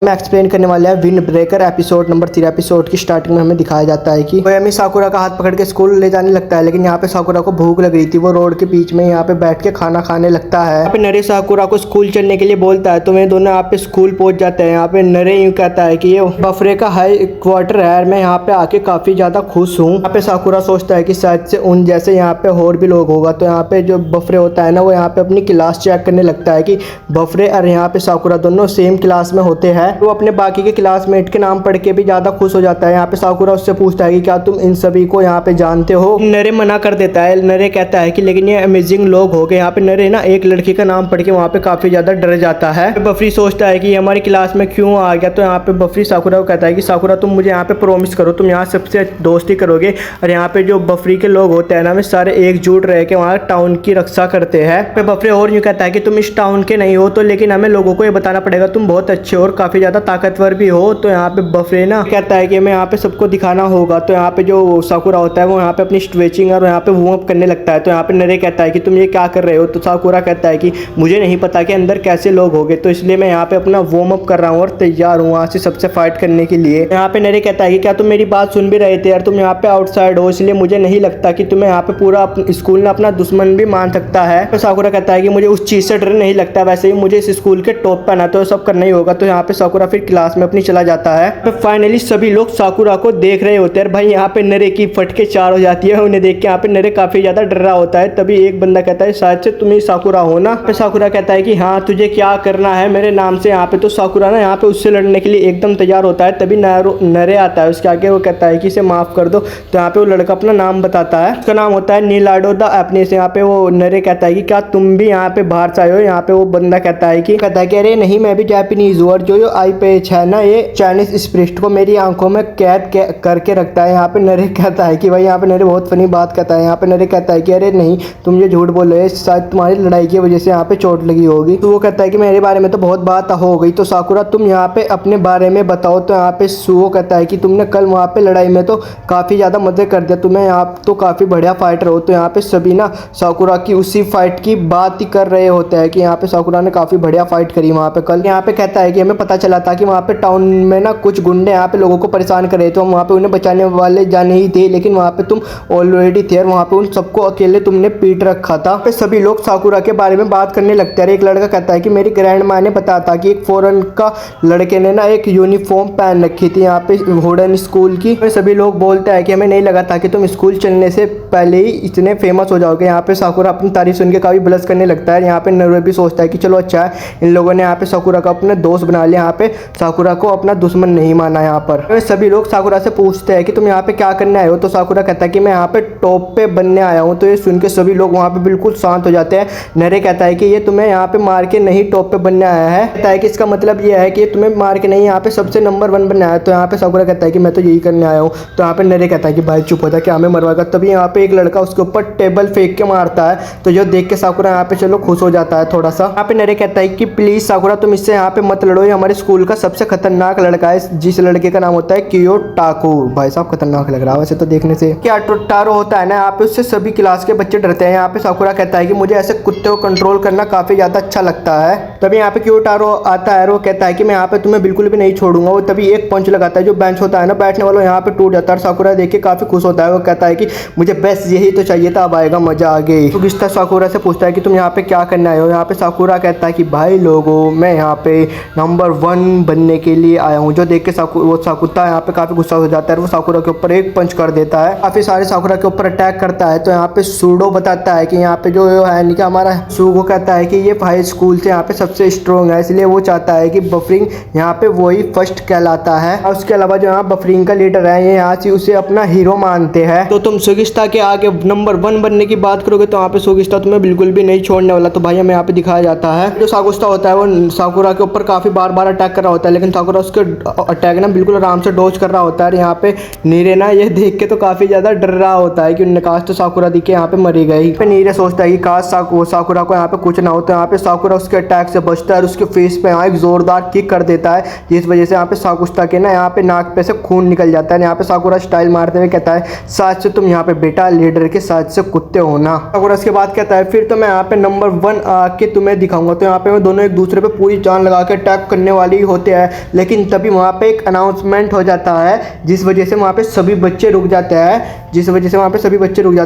मैं एक्सप्लेन करने वाला है wind breaker episode number 3। Episode की स्टार्टिंग में हमें दिखाया जाता है कि कोयामी साकुरा का हाथ पकड़ के स्कूल ले जाने लगता है, लेकिन यहाँ पे साकुरा को भूख लग रही थी। वो रोड के बीच में यहाँ पे बैठ के खाना खाने लगता है। यहाँ पे नरे साकुरा को स्कूल चलने के लिए बोलता है, तो वे दोनों यहाँ पे स्कूल पहुंच जाते हैं। यहाँ पे नरे यूँ कहता है कि ये बफरे का हाई क्वार्टर है, मैं यहाँ पे आके काफी ज्यादा खुश हूँ। यहाँ पे साकुरा सोचता है कि शायद से उन जैसे यहाँ पे और भी लोग होगा, तो यहाँ पे जो बफरे होता है ना, वो यहाँ पे अपनी क्लास चेक करने लगता है कि बफरे और यहाँ पे साकुरा दोनों सेम क्लास में होते हैं। वो अपने बाकी के क्लासमेट के नाम पढ़ के भी ज्यादा खुश हो जाता है। यहाँ पे साकुरा उससे पूछता है कि क्या तुम इन सभी को यहाँ पे जानते हो। नरे मना कर देता है। नरे कहता है कि लेकिन ये अमेजिंग लोग हो गए। यहाँ पे नरे ना एक लड़की का नाम पढ़ के वहाँ पे काफी ज्यादा डर जाता है। बफरी सोचता है कि हमारी क्लास में क्यों आ गया, तो यहाँ पे बफरी साकुरा को कहता है कि साकुरा तुम मुझे यहाँ पे प्रॉमिस करो, तुम यहाँ सबसे दोस्ती करोगे और यहाँ पे जो बफरी के लोग होते हैं ना, वे सारे एकजुट रह के वहाँ टाउन की रक्षा करते हैं। बफरी और यूँ कहता है कि तुम इस टाउन के नहीं हो, तो लेकिन हमें लोगों को ये बताना पड़ेगा तुम बहुत अच्छे और काफी ज्यादा ताकतवर भी हो। तो यहाँ पे बफरे ना कहता है कि हमें यहाँ पे सबको दिखाना होगा। तो यहाँ पे जो साकुरा होता है वो यहाँ पे अपनी स्ट्रेचिंग और यहाँ पे वार्म अप करने लगता है। तो यहाँ पे नरे कहता है कि तुम ये क्या कर रहे हो। तो साकुरा कहता है कि मुझे नहीं पता कि अंदर कैसे लोग होंगे, तो इसलिए मैं यहाँ पे अपना वार्म अप कर रहा हूँ और तैयार हूँ वहाँ से सबसे फाइट करने के लिए। यहाँ पे नरे कहता है कि क्या तुम मेरी बात सुन भी रहे थे यार, तुम यहाँ पे आउटसाइड हो, इसलिए मुझे नहीं लगता कि तुम्हें यहाँ पे पूरा स्कूल ना अपना दुश्मन भी मान सकता है। तो साकुरा कहता है कि मुझे उस चीज से डर नहीं लगता, वैसे ही मुझे इस स्कूल के टॉप पर आना तो सब करना ही होगा। तो यहाँ पे साकुरा फिर क्लास में अपनी चला जाता है। तो फाइनली सभी लोग साकुरा को देख रहे होते हैं। भाई यहाँ पे नरे की फटके चार हो जाती है। उन्हें देख के यहाँ पे नरे काफी ज्यादा डर रहा होता है। तभी एक बंदा कहता है शायद से तुम ही साकुरा हो ना। तो साकुरा कहता है कि हाँ, तुझे क्या करना है मेरे नाम से। यहाँ पे तो साकुरा ना यहाँ पे उससे लड़ने के लिए एकदम तैयार होता है। तभी नरे आता है उसके आगे, वो कहता है कि इसे माफ कर दो। तो यहाँ पे वो लड़का अपना नाम बताता है, उसका नाम होता है नीलाडो द अपने से। यहाँ पे वो नरे कहता है कि क्या तुम भी यहाँ पे बाहर से आए हो। यहाँ पे वो बंदा कहता है कि अरे नहीं, मैं भी जापानीज हूँ और जो आई पेज है ना, ये चाइनीज स्पिरिट को मेरी आंखों में कैद करके रखता है। यहाँ पे नरे कहता है कि भाई, यहाँ पे नरे बहुत फनी बात कहता है। यहाँ पे नरे कहता है कि अरे नहीं, तुम ये झूठ बोल रहे हो, शायद तुम्हारी लड़ाई की वजह से यहाँ पे चोट लगी होगी। तो वो कहता है कि मेरे बारे में तो बहुत बात हो गई, तो साकुरा तुम यहाँ पे अपने बारे में बताओ। तो यहाँ पे सुओ कहता है कि तुमने कल वहाँ पे लड़ाई में तो काफी ज्यादा मदद कर दिया, तुम्हें यहाँ तो काफी बढ़िया फाइटर हो। तो यहाँ पे सभी ना साकुरा की उसी फाइट की बात ही कर रहे होते हैं कि यहाँ पे साकुरा ने काफी बढ़िया फाइट करी वहाँ पे कल। यहाँ पे कहता है कि हमें पता चला था कि वहाँ पे टाउन में ना कुछ गुंडे यहाँ पे लोगों को परेशान कर रहे थे, हम वहाँ पे उन्हें बचाने वाले जाने ही थे, लेकिन वहाँ पे तुम ऑलरेडी थे और वहाँ पे उन सबको अकेले तुमने पीट रखा था। पे सभी लोग साकुरा के बारे में बात करने लगते हैं। एक लड़का कहता है कि मेरी ग्रैंड माँ ने बताया था कि एक फॉरेन का लड़के ने ना एक यूनिफॉर्म पहन रखी थी यहाँ पे होडन स्कूल की। सभी लोग बोलते हैं कि हमें नहीं लगा था कि तुम स्कूल चलने से पहले ही इतने फेमस हो जाओगे। यहाँ पे साकुरा अपनी तारीफ सुन के काफी ब्लश करने लगता है। यहाँ पे नरे भी सोचता है कि चलो अच्छा है, इन लोगों ने यहाँ पे साकुरा का अपना दोस्त बना लिया, यहाँ पे साकुरा को अपना दुश्मन नहीं माना। यहाँ पर सभी लोग साकुरा से पूछते हैं कि तुम यहाँ पे क्या करने आए हो। तो साकुरा कहता है कि मैं यहाँ पे टॉप पे बनने आया हूँ। तो ये सुन के सभी लोग वहाँ पे बिल्कुल शांत हो जाते हैं। नरे कहता है कि ये तुम्हें यहाँ पे मार के नहीं टॉप पे बनने आया है। कहता है कि इसका मतलब ये है कि तुम्हें मार के नहीं, यहाँ पे सबसे नंबर 1 बनने आया है। तो यहाँ पे साकुरा कहता है कि मैं तो यही करने आया हूँ। तो यहाँ पे नरे कहता है कि भाई चुप होता है, क्या हमें मरवाएगा। तभी यहाँ पे एक लड़का उसके ऊपर टेबल फेंक के मारता है। तो जो देख के साकुरा यहाँ पे चलो खुश हो जाता है थोड़ा सा। यहाँ पे नरे कहता है कि प्लीज साकुरा तुम इससे यहाँ पे मत लड़ो, ये हमारे स्कूल का सबसे खतरनाक लड़का है, जिस लड़के का नाम होता है कियोटाको। भाई साहब खतरनाक लग रहा है वैसे तो देखने से। क्या टारो होता है ना, यहाँ पे उससे सभी क्लास के बच्चे डरते हैं। यहाँ पे साकुरा कहता है कि मुझे ऐसे कुत्ते को कंट्रोल करना काफी ज्यादा अच्छा लगता है। तभी यहाँ पे कियोटारो आता है और वो कहता है कि मैं यहाँ पे तुम्हें बिल्कुल भी नहीं छोड़ूंगा। वो तभी एक पंच लगाता है, जो बेंच होता है ना बैठने वाला, यहाँ पे टूट जाता है। साकुरा देख के काफी खुश होता है। वो कहता है कि मुझे बस यही तो चाहिए था, अब आएगा मजा आ गई। तो किस्ता साकुरा से पूछता है कि तुम यहाँ पे क्या करने आए हो। यहाँ पे साकुरा कहता है कि भाई लोगों, मैं यहाँ पे नंबर 1 बनने के लिए आया हूँ। जो देख के वो साकुरा यहाँ पे काफी गुस्सा हो जाता है। वो साकुरा के ऊपर एक पंच कर देता है, काफी सारे साकुरा के ऊपर अटैक करता है। तो यहाँ पे सूडो बताता है कि यहाँ पे जो है नहीं, हमारा सुगो कहता है कि ये भाई स्कूल से यहाँ पे सबसे स्ट्रॉन्ग है, इसलिए वो चाहता है कि बफरिंग यहाँ पे वही फर्स्ट कहलाता है। और उसके अलावा जो यहाँ बफरिंग का लीडर है, ये यहाँ से उसे अपना हीरो मानते हैं। तो तुम सुगिस्ता के आगे नंबर 1 बनने की बात करोगे तो यहाँ पे सुगिस्ता तुम्हें बिल्कुल भी नहीं छोड़ने वाला। तो भाई हमें यहाँ पे दिखाया जाता है जो साकुस्ता होता है वो साकुरा के ऊपर काफी बार अटैक कर रहा होता है, लेकिन साकुरा उसके अटैक ना बिल्कुल आराम से डॉज कर रहा होता है। यहाँ पे नीरे ना ये देख के तो काफी ज्यादा डर रहा होता है कि काश तो साकुरा दिखे यहाँ पे मरी गई। पे नीरे सोचता है कि काश साकुरा को यहाँ पे कुछ ना हो। तो यहाँ पे साकुरा उसके अटैक से बचता है और उसके फेस पे यहाँ एक जोरदार किक कर देता है, जिस वजह से यहाँ पे साकुस्ता के ना यहाँ पे नाक पे से खून निकल जाता है। यहाँ पे साकुरा स्टाइल मारते हुए कहता है साथ से तुम यहाँ पे बेटा लीडर के साथ से कुत्ते हो ना। साकुरा इसके बाद कहता है फिर तो मैं यहाँ पे नंबर 1 आके तुम्हें दिखाऊंगा। तो यहाँ पे वो दोनों एक दूसरे पे पूरी जान लगा के अटैक करने वाले वाले होते हैं, लेकिन तभी वहाँ पे एक अनाउंसमेंट हो जाता है जिस वजह से वहाँ पे सभी बच्चे रुक जाते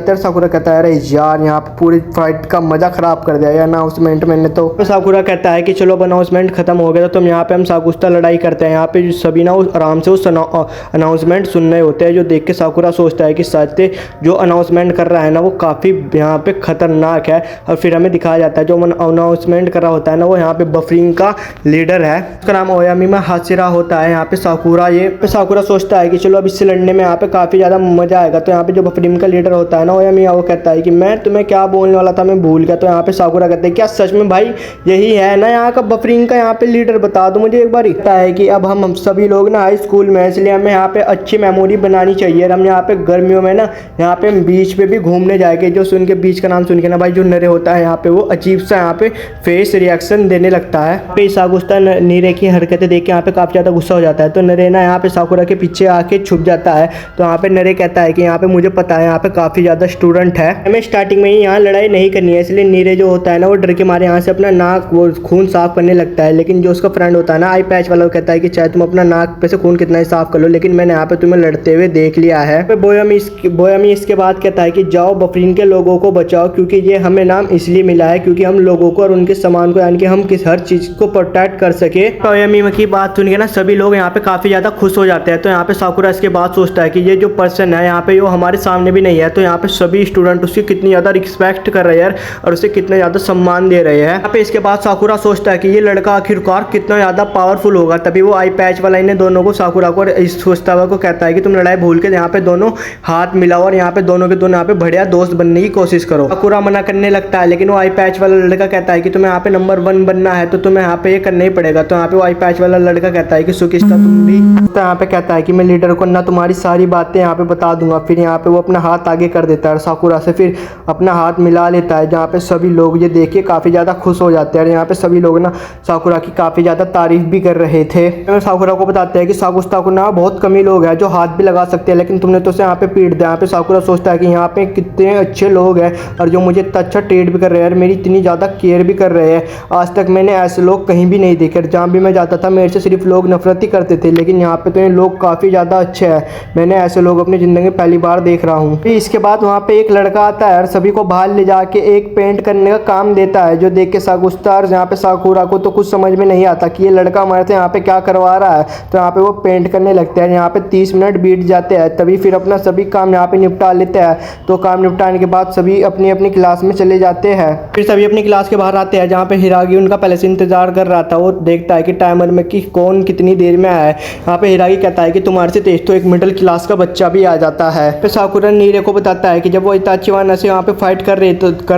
हैं, और साकुरा कहता है अरे यार यहाँ पे पूरी फाइट का मजा खराब कर दिया ये अनाउंसमेंट मैंने। तो साकुरा कहता है कि चलो अब अनाउंसमेंट खत्म हो गया तो तुम यहाँ पे हम साकुस्ता लड़ाई करते हैं। यहाँ पे सभी ना आराम से उस अनाउंसमेंट सुन रहे होते हैं, जो देख के साकुरा सोचता है कि सच जो अनाउंसमेंट कर रहा है ना वो काफ़ी यहाँ पे खतरनाक है। और फिर हमें दिखाया जाता है जो अनाउंसमेंट कर रहा होता है ना वो यहाँ पे बफरिंग का लीडर है, उसका नाम ओयामिमा हाशिरा होता है। यहाँ पे साकुरा सोचता है कि चलो अब इससे लड़ने में यहाँ पे काफ़ी ज़्यादा मजा आएगा। तो यहाँ पे जो बफरिंग का लीडर होता है ना ओयामिया, वो कहता है कि मैं तुम्हें क्या बोलने वाला था मैं भूल गया। तो यहाँ पे साकुरा कहते हैं क्या सच में भाई यही है ना यहाँ का बफरिंग का यहाँ पे लीडर, बता दो मुझे एक बार। कहता है कि अब हम सभी लोग ना हाई स्कूल में, इसलिए हमें यहाँ पे अच्छी मेमोरी बनानी चाहिए। हम यहाँ पे गर्मियों में ना यहाँ पे बीच पे भी घूमने जाएंगे। जो सुन के बीच का नाम सुन के ना भाई जो नरे होता है यहाँ पे वो अजीब सा यहाँ पे फेस रिएक्शन देने लगता है। पे साकुस्ता नीरे की हरकतें देख के यहाँ पे काफ़ी ज़्यादा गुस्सा हो जाता है। तो नरे ना यहाँ पे साकुरा के पीछे आके छुप जाता है। तो यहाँ पे नरे कहता है कि यहाँ पे मुझे पता है यहाँ पे काफ़ी ज़्यादा स्टूडेंट है, हमें स्टार्टिंग में ही यहाँ लड़ाई नहीं करनी है। इसलिए नीरे जो होता है ना वो डर के मारे यहाँ से अपना नाक वो खून साफ करने लगता है। लेकिन जो उसका फ्रेंड होता है ना आई पैच वाला, वो कहता है कि चाहे तुम अपना नाक पे से खून कितना ही साफ कर लो, लेकिन मैंने यहाँ पे तुम्हें लड़ते हुए देख लिया है। बोयामी इसके बाद कहता है कि जाओ बफरीन के लोगों को बचाओ, क्योंकि ये हमें नाम इसलिए मिला है क्योंकि हम लोगों को और उनके सामान को यानी कि हम किस हर चीज़ को प्रोटेक्ट कर सके। बोयामी की बात सुन के ना सभी लोग यहाँ पे काफ़ी ज़्यादा खुश हो जाते हैं। तो यहाँ पे साकुरा इसके बाद सोचता है कि ये जो पर्सन है यहाँ पे वो हमारे सामने भी नहीं है। तो यहाँ पे सभी स्टूडेंट उसकी कितनी ज़्यादा रिस्पेक्ट कर रहे हैं और उसे कितना ज़्यादा सम्मान दे रहे हैं। यहाँ पे इसके बाद साकुरा सोचता है कि ये लड़का आखिरकार कितना ज़्यादा पावरफुल होगा। तभी वो आई पैच वाला इन्हें दोनों को साकुरा को इस सोचता हुआ को कहता है कि तुम लड़ाई भूल के यहाँ पे दोनों हाथ मिलाओ और यहाँ पे दोनों के दोनों यहाँ पे बढ़िया दोस्त बनने की कोशिश करो। साकुरा मना करने लगता है, लेकिन वो आई पैच वाला लड़का कहता है कि तुम्हें यहाँ पे नंबर 1 बनना है तो तुम्हें यहाँ पे ये करना ही पड़ेगा। तो यहाँ पे वो आई पैच वाला लड़का कहता है कि सुकिस्ता तुम भी, तो यहाँ पे कहता है कि मैं लीडर को ना तुम्हारी सारी बातें यहाँ पे बता दूंगा। फिर यहाँ पे वो अपना हाथ आगे कर देता है और साकुरा से फिर अपना हाथ मिला लेता है, जहाँ पे सभी लोग ये देख के काफ़ी ज़्यादा खुश हो जाते हैं। और यहाँ पे सभी लोग ना साकुरा की काफ़ी ज़्यादा तारीफ भी कर रहे थे। साकुरा को बताते हैं कि साकुस्ता को ना बहुत कम ही लोग हैं जो हाथ भी लगा सकते हैं, लेकिन तुमने तो उसे यहाँ पे पीट दिया। यहाँ पे साकुरा सोचता है कि यहाँ पे कितने अच्छे लोग हैं और जो मुझे इतना अच्छा ट्रीट भी कर रहे हैं और मेरी इतनी ज़्यादा केयर भी कर रहे हैं। आज तक मैंने ऐसे लोग कहीं भी नहीं देखे। जहाँ भी मैं जाता था मेरे से सिर्फ लोग नफरत ही करते थे, लेकिन यहाँ पे तो ये लोग काफ़ी ज़्यादा अच्छे हैं। मैंने ऐसे लोग अपनी ज़िंदगी में पहली बार देख रहा हूँ। फिर इसके बाद वहाँ पे एक लड़का आता है और सभी को बाहर ले जाके एक पेंट करने का काम देता है, जो देख के साकुस्ता और यहाँ पे साकुरा को तो कुछ समझ में नहीं आता कि ये लड़का हमारे से यहाँ पे क्या करवा रहा है। तो यहाँ पे वो पेंट करने लगते हैं। यहाँ पे 30 मिनट बीत जाते हैं, तभी फिर अपना सभी काम यहाँ पे निपटा लेते हैं। तो काम निपटाने के बाद सभी अपनी अपनी क्लास में चले जाते हैं। फिर सभी अपनी क्लास के बाहर आते हैं, जहाँ पे हिरागी उनका पहले से इंतजार कर रहा था। वो देखता है कि टाइमर में कि कौन कितनी देर में आया है। यहाँ पे हिरागी कहता है कि तुम्हारे से तेज तो एक मिडिल क्लास का बच्चा भी आ जाता है। फिर साकुरा नीरे को बताता है कि जब वो इताचीवाना से यहाँ पे फाइट कर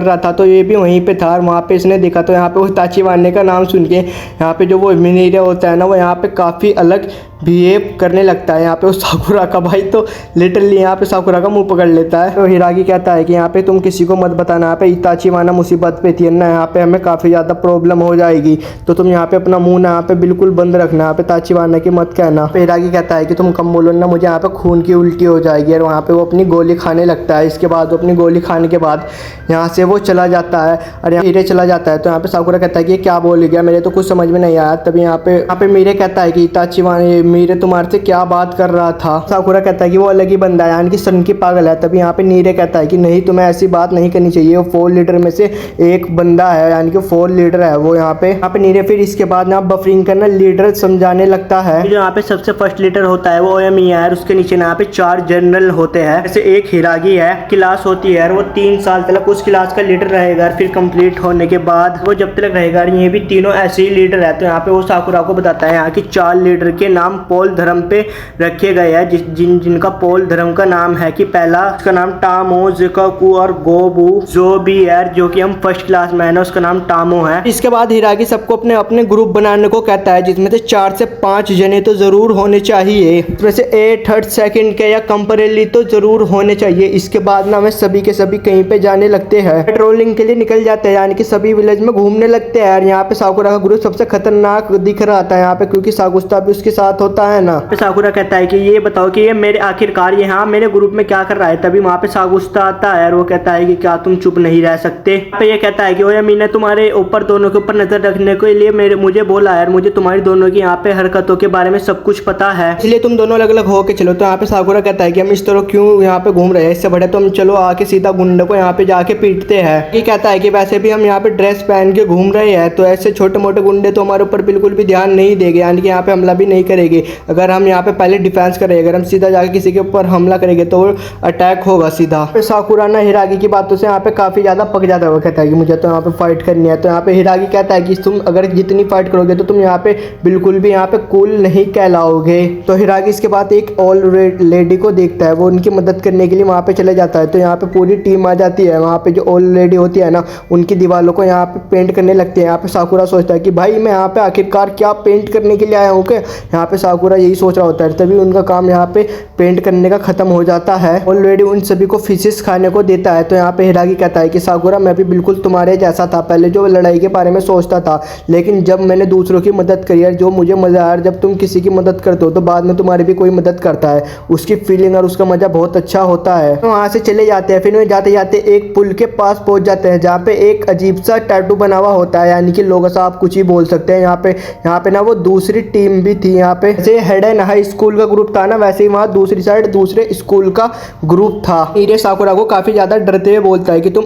रहा था तो ये भी वहीं पे था और वहाँ पे इसने देखा। तो यहाँ पे वो इताचीवाने का नाम सुन के यहाँ पे जो वो नीरे होता है ना वो यहाँ पे काफ़ी अलग बिहेव करने लगता है। यहाँ पे वो साकुरा का भाई तो लिटरली यहाँ पे साकुरा का मुंह पकड़ लेता है। तो हिरागी कहता है कि यहाँ पे तुम किसी को मत बताना, यहाँ पे इताचीवाना मुसीबत पे थी ना, यहाँ पे हमें काफ़ी ज़्यादा प्रॉब्लम हो जाएगी। तो तुम यहाँ पे अपना मुंह ना यहाँ पे बिल्कुल बंद रखना, यहाँ पे इताचीवाना की मत कहना। तो हिरागी कहता है कि तुम कम बोलो ना, मुझे यहाँ पे खून की उल्टी हो जाएगी। और वहाँ पे वो अपनी गोली खाने लगता है। इसके बाद वो अपनी गोली खाने के बाद यहाँ से वो चला जाता है और यहाँ मीरे चला जाता है। तो यहाँ पे साकुरा कहता है कि क्या बोल गया, मेरे तो कुछ समझ में नहीं आया। तभी यहाँ पे मीरे कहता है कि इताचीवाना मीरे तुम्हारे से क्या बात कर रहा था। साकुरा कहता है कि वो अलग ही बंदा है, यानी कि सन की पागल है। तभी यहाँ पे नीरे कहता है कि नहीं, तुम्हें ऐसी बात नहीं करनी चाहिए, वो 4 लीडर में से एक बंदा है, यानी कि 4 लीडर है वो। यहाँ पे नीरे फिर इसके बाद ना बफरिंग करना लीडर समझाने लगता है। जो यहाँ पे सबसे फर्स्ट लीडर होता है वो ओयामिया है और उसके नीचे यहाँ पे 4 जनरल होते हैं। जैसे एक हिरागी है, क्लास होती है और वो 3 साल तक उस क्लास का लीडर रहेगा। फिर कंप्लीट होने के बाद वो जब तक रहेगा, ये भी तीनों ऐसे ही लीडर है। तो यहाँ पे वो साकुरा को बताता है यहाँ की 4 लीडर के नाम पोल धर्म पे रखे गए हैं, जिनका पोल धर्म का नाम है कि पहला उसका नाम टामो, जिकाकू और गोबू जो भी है, जो कि हम फर्स्ट क्लास में है ना, उसका नाम टामो है। इसके बाद हिरागी सबको अपने अपने ग्रुप बनाने को कहता है, जिसमें से 4 से 5 जने तो जरूर होने चाहिए, इसमें से 8 3rd सेकंड के या कंपरेली तो जरूर होने चाहिए। इसके बाद ना हमें सभी के सभी कहीं पे जाने लगते हैं, पेट्रोलिंग के लिए निकल जाते हैं, यानी कि सभी विलेज में घूमने लगते हैं। यहाँ पे साकुरा का ग्रुप सबसे खतरनाक दिख रहा था यहाँ पे, क्योंकि साकुस्ता भी उसके साथ होता है ना। साकुरा कहता है कि ये बताओ कि ये मेरे आखिरकार ये हाँ मेरे ग्रुप में क्या कर रहा है। तभी वहाँ पे सागुस्ता आता है और वो कहता है कि क्या तुम चुप नहीं रह सकते। ये कहता है कि ओयामी ने तुम्हारे ऊपर दोनों के ऊपर नजर रखने के लिए मुझे बोला है, मुझे तुम्हारी दोनों की यहाँ पे हरकतों के बारे में सब कुछ पता है, इसलिए तुम दोनों अलग अलग होके चलो। तो यहाँ पे साकुरा कहता है कि हम इस तरह क्यों यहाँ पे घूम रहे हैं, इससे बढ़िया तो हम चलो आके सीधा गुंडे को यहाँ पे जाके पीटते हैं। ये कहता है कि वैसे भी हम यहाँ पे ड्रेस पहन के घूम रहे हैं तो ऐसे छोटे मोटे गुंडे तो हमारे ऊपर बिल्कुल भी ध्यान नहीं देंगे, यानी कि यहाँ पे हमला भी नहीं करेंगे। अगर हम यहाँ पे पहले डिफेंस करेंगे, अगर हम सीधा जाके किसी के ऊपर हमला करेंगे तो अटैक होगा सीधा। साकुरा ना हिरागी की बातों से यहाँ पे काफी ज्यादा पक जाता है। वो कहता है कि मुझे तो यहाँ पे फाइट करनी है। तो यहाँ पे हिरागी कहता है कि तुम अगर जितनी फाइट करोगे तो तुम यहाँ पे बिल्कुल भी यहाँ पे कूल नहीं कहलाओगे। तो हिरागी इसके बाद एक ओल्ड लेडी को देखता है, वो उनकी मदद करने के लिए वहाँ पे चले जाता है। तो यहाँ पे पूरी टीम आ जाती है। वहाँ पे जो ओल्ड लेडी होती है ना, उनकी दीवारों को यहाँ पे पेंट करने लगती है। यहाँ पे साकुरा सोचता है कि भाई मैं यहाँ पे आखिरकार क्या पेंट करने के लिए आया हूँ क्या। यहाँ पे साकुरा यही सोच रहा होता है। तभी उनका काम यहाँ पे पेंट करने का खत्म हो जाता है। ओल्ड लेडी उन सभी को फिशेस खाने को देता है। तो यहाँ पे हिरागी कहता है कि साकुरा मैं भी बिल्कुल तुम्हारे जैसा था, पहले जो लड़ाई के बारे में सोचता था, लेकिन जब मैंने दूसरों की मदद करी है जो मुझे मजा आया। जब तुम किसी की मदद करते हो तो बाद में तुम्हारी भी कोई मदद करता है, उसकी फीलिंग और उसका मजा बहुत अच्छा होता है। तो वहाँ से चले जाते हैं। फिर वे जाते जाते एक पुल के पास पहुंच जाते हैं जहाँ पे एक अजीब सा टैटू बना हुआ होता है, यानी कि लोगों से आप कुछ ही बोल सकते हैं। यहाँ पे ना वो दूसरी टीम भी थी। यहाँ पे जैसे हेड एंड हाई स्कूल का ग्रुप था ना, वैसे ही वहाँ दूसरी साइड दूसरे स्कूल का ग्रुप था। हीरे साकुरा को काफी ज्यादा डरते हुए बोलता है कि तुम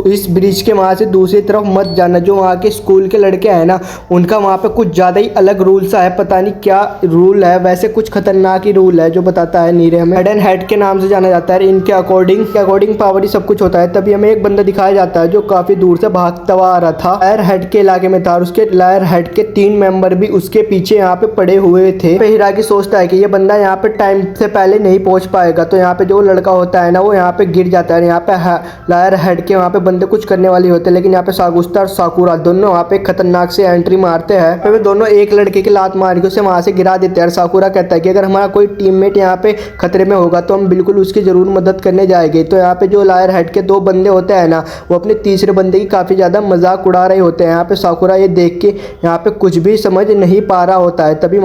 इस ब्रिज के वहाँ से दूसरी तरफ मत जाना। जो वहाँ के स्कूल के लड़के हैं ना, उनका वहाँ पे कुछ ज्यादा ही अलग रूल सा है, पता नहीं क्या रूल है, वैसे कुछ खतरनाक ही रूल है जो बताता है नीरे हमें। हेड एंड हेड के नाम से जाना जाता है। इनके अकॉर्डिंग पावर ही सब कुछ होता है। तभी हमें एक बंदा दिखाया जाता है जो काफी दूर से भागता हुआ आ रहा था, लायर हेड के इलाके में था, और उसके लायर हेड के 3 मेंबर भी उसके पीछे यहाँ पे पड़े हुए थे। हिरागी सोचता है कि ये बंदा यहाँ पे टाइम से पहले नहीं पहुंच पाएगा। तो यहाँ पे जो लड़का होता है ना, वो यहाँ पे गिर जाता है। यहाँ पे लायर हेड के वहाँ पे बंदे कुछ करने वाले होते हैं, लेकिन यहाँ पे सागुस्ता और साकुरा दोनों वहाँ पे खतरनाक से एंट्री मारते हैं। फिर वे दोनों एक लड़के की लात मार के उसे वहाँ से गिरा देते हैं। साकुरा कहता है कि अगर हमारा कोई टीममेट यहाँ पे खतरे में होगा तो हम बिल्कुल उसकी जरूर मदद करने जाएंगे। तो यहाँ पे जो लायर हेड के 2 बंदे होते हैं ना, वो अपने तीसरे बंदे की काफी ज्यादा मजाक उड़ा रहे होते हैं। यहाँ पे साकुरा ये देख के यहाँ पे कुछ भी समझ नहीं पा रहा होता है। तभी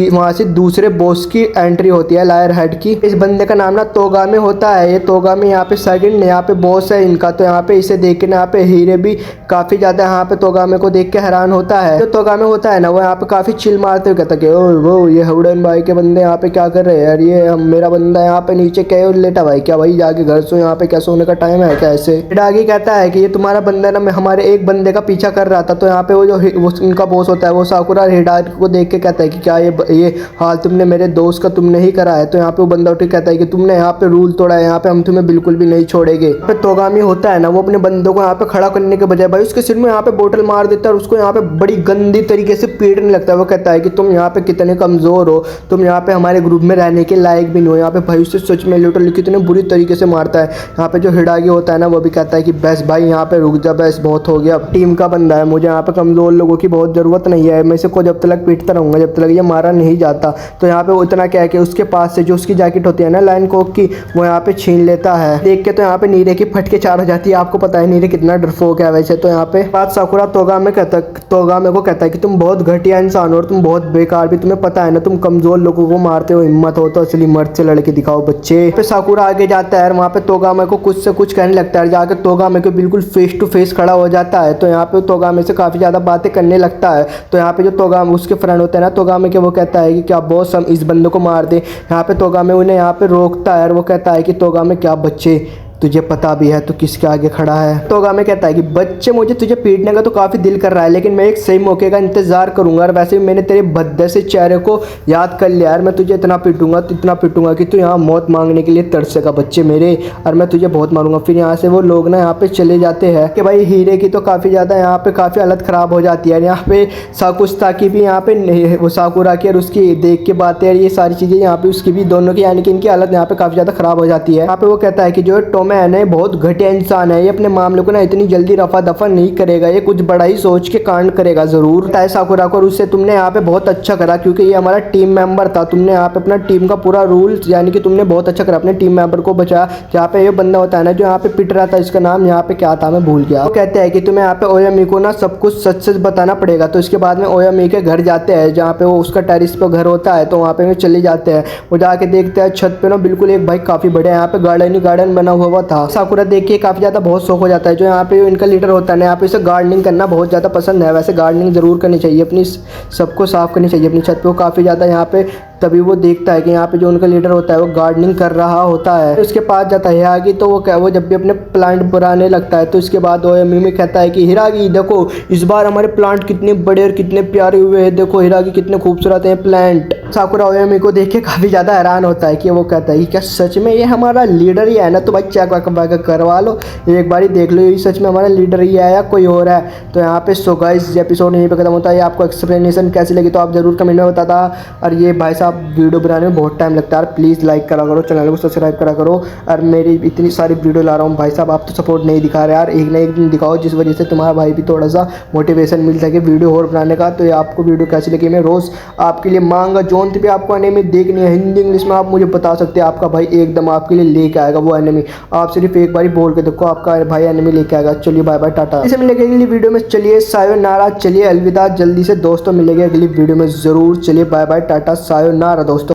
वहाँ से दूसरे बॉस की एंट्री होती है लायर हेड की। इस बंदे का नाम ना तोगामे होता है। ये तोगामे यहाँ पे सेकंड यहाँ पे बॉस है इनका। तो यहाँ पे इसे देख के ना यहाँ पे हीरे भी काफी ज्यादा यहाँ पे तोगामे को देख के हैरान होता है। जो तोगामे होता है ना, वो यहाँ पे काफी चिल मारते हुए कहता है वो ये हुडन भाई के बंदे यहाँ पे क्या कर रहे हैं यार, ये मेरा बंदा यहाँ पे नीचे क्या लेटा भाई, क्या भाई जाके घर सो, यहाँ पे क्या सोने का टाइम है क्या ऐसे। हिरागी कहता है कि ये तुम्हारा बंदा ना हमारे एक बंदे का पीछा कर रहा था। तो यहाँ पे वो उनका बॉस होता है वो साकुरा हिरागी को देख के कहता है कि क्या ये हाल तुमने मेरे दोस्त का तुमने ही करा है। तो यहाँ पे वो बंदा उठ के कहता है कि तुमने यहाँ पे रूल तोड़ा है, यहाँ पे हम तुम्हें बिल्कुल भी नहीं छोड़ेंगे। पे तोगामी होता है ना, वो अपने बंदों को यहाँ पे खड़ा करने के बजाय भाई उसके सिर में यहाँ पे बोतल मार देता है और उसको यहाँ पे बड़ी गंदी तरीके से पीटने लगता है। वो कहता है कि तुम यहाँ पे कितने कमजोर हो, तुम यहाँ पे हमारे ग्रुप में रहने के लायक भी नहीं हो। यहाँ पे भाई उससे सच में लिटरली कितने बुरी तरीके से मारता है। यहाँ पे जो हिरागी होता है ना, वो भी कहता है कि बस भाई यहाँ पे रुक जा, बस बहुत हो गया, टीम का बंदा है, मुझे यहाँ पे कमजोर लोगों की बहुत जरूरत नहीं है, मैं इसको जब तक पीटता रहूंगा जब तक ये मारा नहीं जाता। तो यहाँ पे वो इतना क्या है कि उसके पास से जो उसकी जैकेट होती है ना लाइन कोक की, वो यहाँ पे छीन लेता है। देख के तो यहाँ पे नीरे की फटके 4 हो जाती है। आपको पता है नीरे कितना डरपोक है वैसे। तो यहाँ पे बात साकुरा तोगामे को कहता है कि तुम बहुत घटिया इंसान हो और तुम बहुत बेकार भी, तुम्हें पता है ना तुम कमजोर लोगों को मारते हो, हिम्मत हो तो असली मर्द से लड़के दिखाओ बच्चे। पे साकुरा आगे जाता है, वहाँ पे तोगामे को कुछ से कुछ कहने लगता है, जाकर तोगामे को बिल्कुल फेस टू फेस खड़ा हो जाता है। तो यहाँ पे तोगामे से काफी ज्यादा बातें करने लगता है। तो यहाँ पे जो तोगामे उसके फ्रेंड होते हैं ना तोगामे के, वो कहता है कि क्या बॉस हम इस बंदे को मार दे। यहाँ पे तोगामे उन्हें यहाँ पे रोकता है और वो कहता है कि तोगामे क्या बच्चे, तुझे पता भी है तो किसके आगे खड़ा है। तोगामे कहता है कि बच्चे मुझे तुझे पीटने का तो काफी दिल कर रहा है, लेकिन मैं एक सही मौके का इंतजार करूंगा। और वैसे भी मैंने तेरे भद्दे से चेहरे को याद कर लिया यार, मैं तुझे इतना पीटूंगा कि तू यहाँ मौत मांगने के लिए तरसेगा बच्चे मेरे, और मैं तुझे बहुत मारूंगा। फिर यहाँ से वो लोग ना यहाँ पे चले जाते हैं कि भाई हीरे की तो काफी ज्यादा यहाँ पे काफी हालत खराब हो जाती है। यहाँ पे साकुस्ता की भी यहाँ पे वो साकुरा की और उसकी देख के बातें और ये सारी चीजें यहाँ पे उसकी भी दोनों की यानी कि इनकी हालत यहाँ पे काफी ज्यादा खराब हो जाती है। यहाँ पे वो कहता है कि जो टोमे में है ना बहुत घटिया इंसान है, ये अपने मामले को ना इतनी जल्दी रफा दफा नहीं करेगा, ये कुछ बड़ा ही सोच के कांड करेगा जरूर। ताए साकुरा को, उससे तुमने यहाँ पे बहुत अच्छा करा क्योंकि ये हमारा टीम मेंबर था, तुमने यहाँ पे अपना टीम का पूरा रूल यानी कि तुमने बहुत अच्छा करा, अपने टीम मेंबर को बचाया। यहाँ पे ये बंदा होता है ना जो यहाँ पे पिट रहा था, इसका नाम यहाँ पे क्या था मैं भूल गया। वो कहते हैं कि तुम्हें यहाँ पे ओयामी को ना सब कुछ सच सच बताना पड़ेगा। तो इसके बाद में ओयामी के घर जाते हैं जहाँ पे वो उसका टेरिस पे घर होता है, तो वहाँ पे वो चले जाते हैं। वो जाके देखते हैं छत पे ना बिल्कुल एक भाई काफी बड़े यहाँ पे गार्डन ही गार्डन बना हुआ था। साकुरा देख के काफी ज्यादा बहुत शौक हो जाता है, जो यहाँ पे इनका लीडर होता है ना, यहाँ पे इसे गार्डनिंग करना बहुत ज्यादा पसंद है। वैसे गार्डनिंग जरूर करनी चाहिए, अपनी सबको साफ करनी चाहिए अपनी छत पे। वो काफी ज्यादा यहाँ पे तभी वो देखता है कि यहाँ पे जो उनका लीडर होता है वो गार्डनिंग कर रहा होता है। उसके पास जाता है हिरागी, तो वो जब भी अपने प्लांट बनाने लगता है तो इसके बाद ओयामी कहता है कि हिरागी देखो इस बार हमारे प्लांट कितने बड़े और कितने प्यारे हुए हैं, देखो हिरागी कितने खूबसूरत हैं प्लांट। साकुरा ओयामी को देख के काफी ज्यादा हैरान होता है कि वो कहता है कि क्या सच में ये हमारा लीडर ही है ना, तो भाई चेक करवा लो एक बार ही देख लो ये सच में हमारा लीडर ही है या कोई और है। तो यहाँ पे सो गाइस एपिसोड यहीं पे खत्म होता है। आपको एक्सप्लेनेशन कैसी लगी तो आप जरूर कमेंट में बताता। और ये भाई साहब वीडियो बनाने में बहुत टाइम लगता है, प्लीज़ लाइक करा करो, चैनल को सब्सक्राइब करा करो। और मेरी इतनी सारी वीडियो ला रहा हूँ भाई साहब, आप तो सपोर्ट नहीं दिखा रहे यार, एक ना एक दिन दिखाओ जिस वजह से तुम्हारा भाई भी थोड़ा सा मोटिवेशन मिल सके वीडियो और बनाने का। तो ये आपको वीडियो कैसी लगी मैं रोज़ आपके लिए मांगा जोन भी आपको एनिमी देखनी है हिंदी इंग्लिश में, आप मुझे बता सकते हैं, आपका भाई एकदम आपके लिए लेके आएगा वो एनिमी। आप सिर्फ एक बार ही बोल के देखो आपका भाई एनिमी लेके आएगा। चलिए बाय बाय टाटा, इसे मिलेंगे अगली वीडियो में। चलिए सायोनारा, चलिए अलविदा, जल्दी से दोस्तों मिलेंगे अगली वीडियो में जरूर। चलिए बाय बाय टाटा सायोनारा दोस्तों।